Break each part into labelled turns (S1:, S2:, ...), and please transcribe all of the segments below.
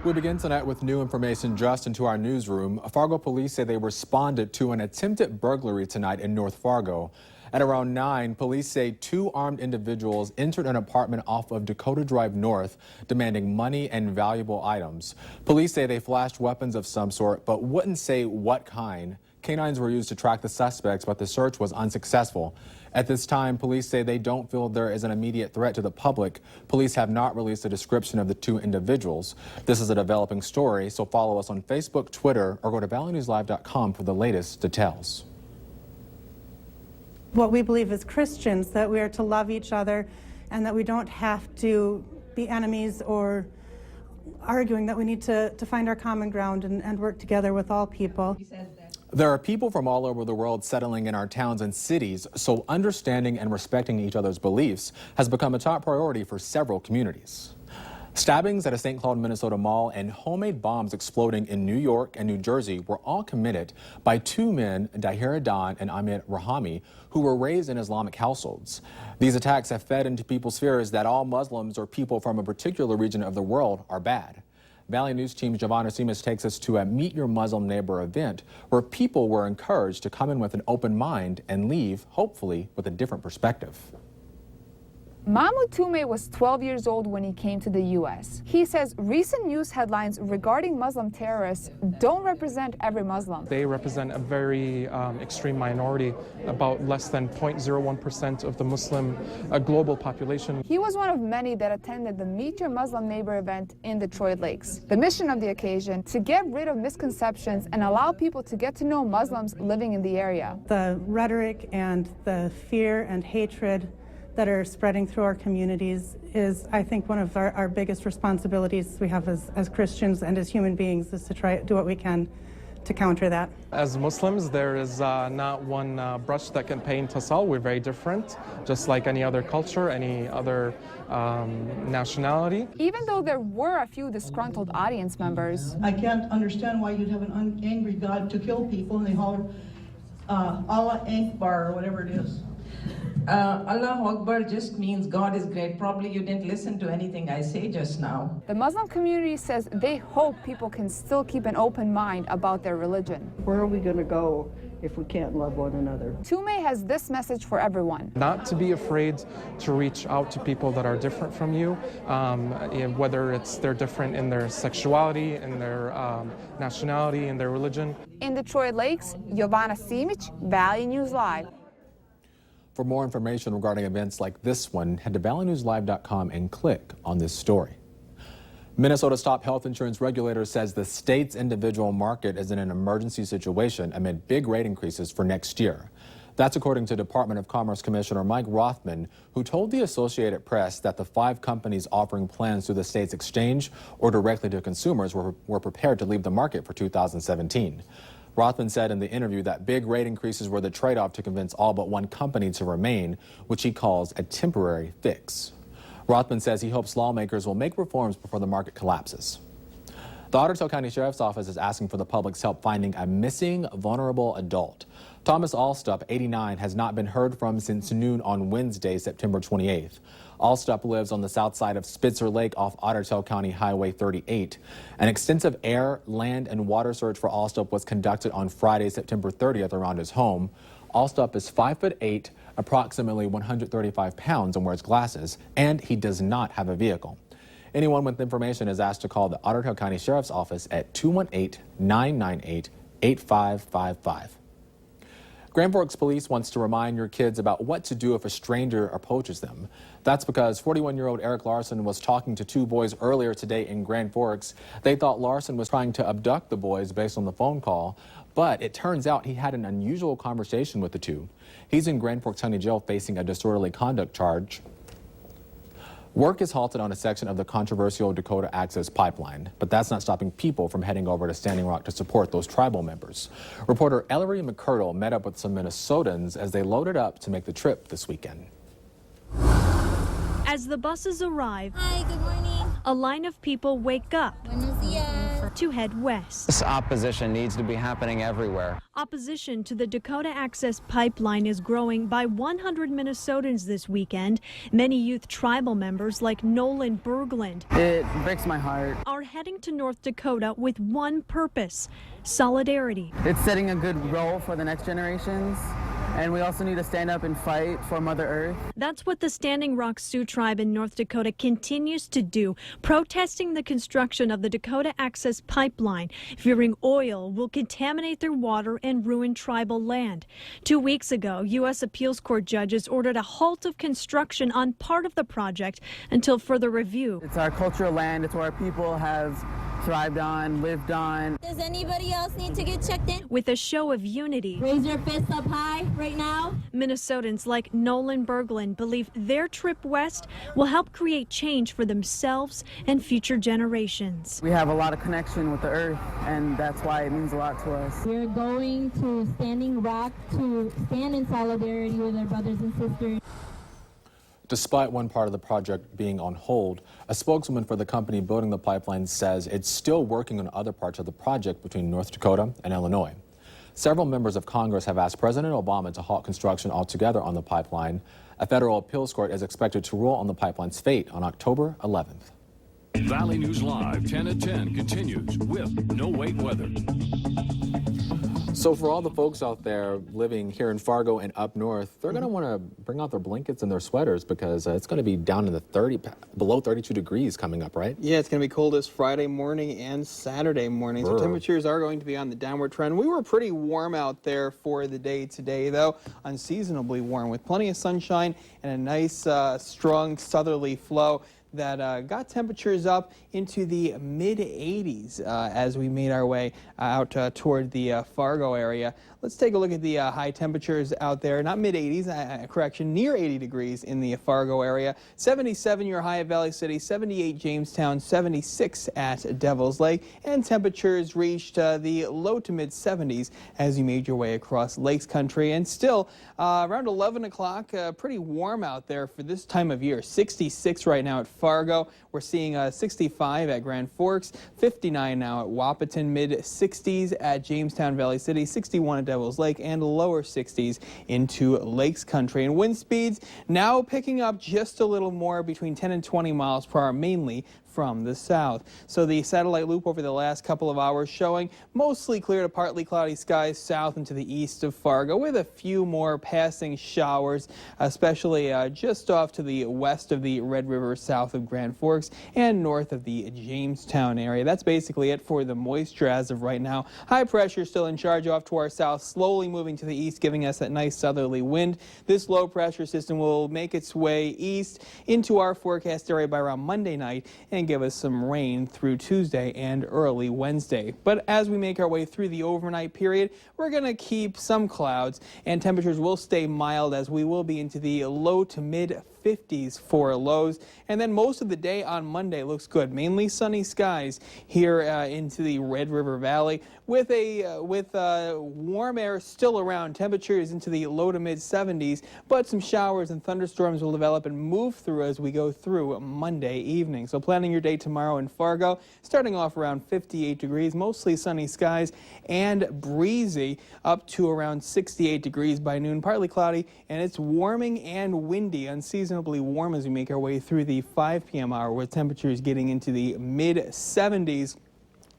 S1: We begin tonight with new information just into our newsroom. Fargo police say they responded to an attempted burglary tonight in North Fargo. At around 9, police say two armed individuals entered an apartment off of Dakota Drive North, demanding money and valuable items. Police say they flashed weapons of some sort, but wouldn't say what kind. Canines were used to track the suspects, but the search was unsuccessful. At this time, police say they don't feel there is an immediate threat to the public. Police have not released a description of the two individuals. This is a developing story, so follow us on Facebook, Twitter, or go to valleynewslive.com for the latest details.
S2: What we believe as Christians, that we are to love each other and that we don't have to be enemies or arguing, that we need to find our common ground and work together with all people.
S1: There are people from all over the world settling in our towns and cities, so understanding and respecting each other's beliefs has become a top priority for several communities. Stabbings at a St. Cloud, Minnesota mall and homemade bombs exploding in New York and New Jersey were all committed by two men, Dahir Adan and Ahmed Rahami, who were raised in Islamic households. These attacks have fed into people's fears that all Muslims or people from a particular region of the world are bad. Valley News Team Giovanna Simas takes us to a Meet Your Muslim Neighbor event where people were encouraged to come in with an open mind and leave, hopefully, with a different perspective.
S3: Mahmoud Toumeh was 12 years old when he came to the U.S. He says recent news headlines regarding Muslim terrorists don't represent every Muslim.
S4: They represent a very extreme minority, about less than 0.01% of the Muslim global population.
S3: He was one of many that attended the Meet Your Muslim Neighbor event in Detroit Lakes. The mission of the occasion, to get rid of misconceptions and allow people to get to know Muslims living in the area.
S2: The rhetoric and the fear and hatred that are spreading through our communities is, I think, one of our biggest responsibilities we have as Christians and as human beings, is to try to do what we can to counter that.
S4: As Muslims, there is not one brush that can paint us all. We're very different, just like any other culture, any other nationality.
S3: Even though there were a few disgruntled audience members.
S5: I can't understand why you'd have an angry God to kill people, and they holler, Allah Akbar, or whatever it is.
S6: Allah Akbar just means God is great. Probably you didn't listen to anything I say just now.
S3: The Muslim community says they hope people can still keep an open mind about their religion.
S7: Where are we going to go if we can't love one another?
S3: Toumeh has this message for everyone.
S4: Not to be afraid to reach out to people that are different from you, whether they're different in their sexuality, in their nationality, in their religion.
S3: In Detroit Lakes, Giovanna Simic, Valley News Live.
S1: For more information regarding events like this one, head to valleynewslive.com and click on this story. Minnesota's top health insurance regulator says the state's individual market is in an emergency situation amid big rate increases for next year. That's according to Department of Commerce Commissioner Mike Rothman, who told the Associated Press that the 5 companies offering plans through the state's exchange or directly to consumers were prepared to leave the market for 2017. Rothman said in the interview that big rate increases were the trade-off to convince all but one company to remain, which he calls a temporary fix. Rothman says he hopes lawmakers will make reforms before the market collapses. The Ottertail County Sheriff's Office is asking for the public's help finding a missing, vulnerable adult. Thomas Alstup, 89, has not been heard from since noon on Wednesday, September 28th. Alstup lives on the south side of Spitzer Lake off Ottertail County Highway 38. An extensive air, land, and water search for Alstup was conducted on Friday, September 30th around his home. Alstup is 5'8", approximately 135 pounds, and wears glasses, and he does not have a vehicle. Anyone with information is asked to call the Ottertail County Sheriff's Office at 218-998-8555. Grand Forks Police wants to remind your kids about what to do if a stranger approaches them. That's because 41-year-old Eric Larson was talking to 2 boys earlier today in Grand Forks. They thought Larson was trying to abduct the boys based on the phone call, but it turns out he had an unusual conversation with the 2. He's in Grand Forks County Jail facing a disorderly conduct charge. Work is halted on a section of the controversial Dakota Access Pipeline, but that's not stopping people from heading over to Standing Rock to support those tribal members. Reporter Ellery McCurdle met up with some Minnesotans as they loaded up to make the trip this weekend.
S8: As the buses arrive,
S9: hi, good morning.
S8: A line of people wake up.
S9: Buenos dias.
S8: more to head west.
S9: This opposition needs to be happening everywhere.
S8: Opposition to the Dakota Access Pipeline is growing by 100 Minnesotans this weekend. Many youth tribal members like Nolan Berglund
S10: It breaks my heart.
S8: are heading to North Dakota with one purpose: solidarity.
S10: It's setting a good role for the next generations, and we also need to stand up and fight for Mother Earth.
S8: That's what the Standing Rock Sioux Tribe in North Dakota continues to do, protesting the construction of the Dakota Access Pipeline, fearing oil will contaminate their water and ruin tribal land. 2 weeks ago, U.S. Appeals Court judges ordered a halt of construction on part of the project until further review.
S10: It's our cultural land. It's where our people have thrived on, lived on.
S11: Does anybody else need to get checked in?
S8: With a show of unity,
S11: Raise your fists up high right now.
S8: Minnesotans like Nolan Berglund believe their trip west will help create change for themselves and future generations.
S10: We have a lot of connection with the earth, and that's why it means a lot to us.
S11: We're going to Standing Rock to stand in solidarity with our brothers and sisters.
S1: Despite one part of the project being on hold, a spokeswoman for the company building the pipeline says it's still working on other parts of the project between North Dakota and Illinois. Several members of Congress have asked President Obama to halt construction altogether on the pipeline. A federal appeals court is expected to rule on the pipeline's fate on October 11th.
S12: Valley News Live 10 at 10 continues with No Wait weather.
S1: So for all the folks out there living here in Fargo and up north, they're going to want to bring out their blankets and their sweaters because it's going to be down in the below 32 degrees coming up, right?
S13: Yeah, it's going to be coldest Friday morning and Saturday morning. So temperatures are going to be on the downward trend. We were pretty warm out there for the day today, though, unseasonably warm with plenty of sunshine and a nice strong southerly flow that got temperatures up into the mid-80s as we made our way out toward the Fargo area. Let's take a look at the high temperatures out there. Not mid-80s, correction, near 80 degrees in the Fargo area. 77 your high at Valley City, 78 Jamestown, 76 at Devil's Lake, and temperatures reached the low to mid-70s as you made your way across Lakes Country. And still, around 11 o'clock, pretty warm out there for this time of year. 66 right now at Fargo. We're seeing 65 at Grand Forks, 59 now at Wahpeton, mid-60s at Jamestown Valley City, 61 at Devil's Lake, and lower 60s into Lakes Country. And wind speeds now picking up just a little more, between 10 and 20 miles per hour, mainly from the south. So the satellite loop over the last couple of hours showing mostly clear to partly cloudy skies south and to the east of Fargo, with a few more passing showers, especially just off to the west of the Red River, south of Grand Forks, and north of the Jamestown area. That's basically it for the moisture as of right now. High pressure still in charge off to our south, slowly moving to the east, giving us that nice southerly wind. This low pressure system will make its way east into our forecast area by around Monday night and give us some rain through Tuesday and early Wednesday. But as we make our way through the overnight period, we're going to keep some clouds, and temperatures will stay mild as we will be into the low to mid 50s for lows. And then most of the day on Monday looks good. Mainly sunny skies here into the Red River Valley, with warm air still around. Temperatures into the low to mid 70s, but some showers and thunderstorms will develop and move through as we go through Monday evening. So planning your day tomorrow in Fargo, starting off around 58 degrees, mostly sunny skies and breezy, up to around 68 degrees by noon, partly cloudy, and it's warming and windy, unseasonably warm as we make our way through the 5 p.m. hour, with temperatures getting into the mid 70s,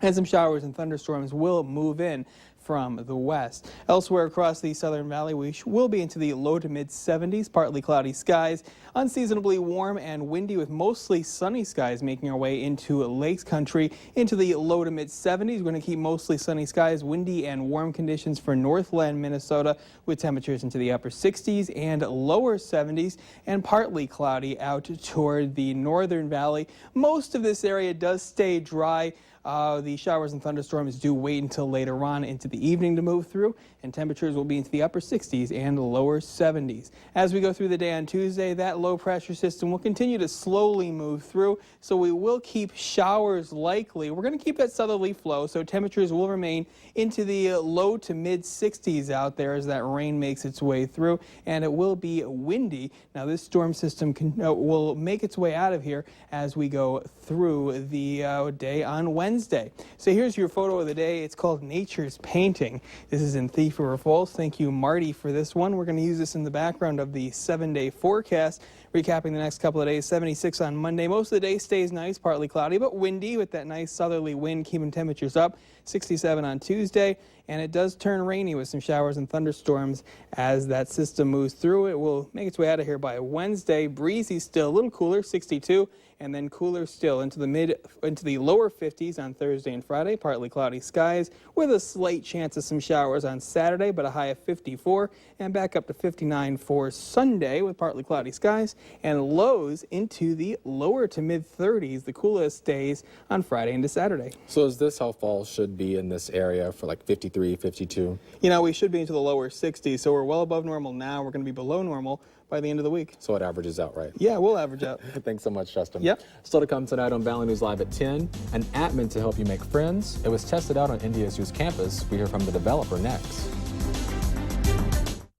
S13: and some showers and thunderstorms will move in from the west. Elsewhere across the Southern Valley, we will be into the low to mid 70s, partly cloudy skies, unseasonably warm and windy, with mostly sunny skies making our way into Lakes Country, into the low to mid 70s. We're going to keep mostly sunny skies, windy and warm conditions for Northland, Minnesota, with temperatures into the upper 60s and lower 70s, and partly cloudy out toward the Northern Valley. Most of this area does stay dry. The showers and thunderstorms do wait until later on into the evening to move through, and temperatures will be into the upper 60s and lower 70s. As we go through the day on Tuesday, that low pressure system will continue to slowly move through, so we will keep showers likely. We're going to keep that southerly flow, so temperatures will remain into the low to mid 60s out there as that rain makes its way through, and it will be windy. Now this storm system will make its way out of here as we go through the day on Wednesday. Wednesday. So here's your photo of the day. It's called Nature's Painting. This is in Thief River Falls. Thank you, Marty, for this one. We're going to use this in the background of the 7-day forecast. Recapping the next couple of days, 76 on Monday. Most of the day stays nice, partly cloudy, but windy with that nice southerly wind keeping temperatures up. 67 on Tuesday, and it does turn rainy with some showers and thunderstorms as that system moves through. It will make its way out of here by Wednesday. Breezy still, a little cooler, 62, and then cooler still into the lower 50s on Thursday and Friday. Partly cloudy skies with a slight chance of some showers on Saturday, but a high of 54, and back up to 59 for Sunday with partly cloudy skies, and lows into the lower to mid 30s. The coolest days on Friday into Saturday.
S1: So is this how fall should be in this area for like 53, 52?
S13: You know, we should be into the lower 60s, so we're well above normal now. We're going to be below normal by the end of the week.
S1: So it averages out, right?
S13: Yeah, we'll average out.
S1: Thanks so much, Justin.
S13: Yep.
S1: Still to come tonight on Valley News Live at 10, an app meant to help you make friends. It was tested out on NDSU's campus. We hear from the developer next.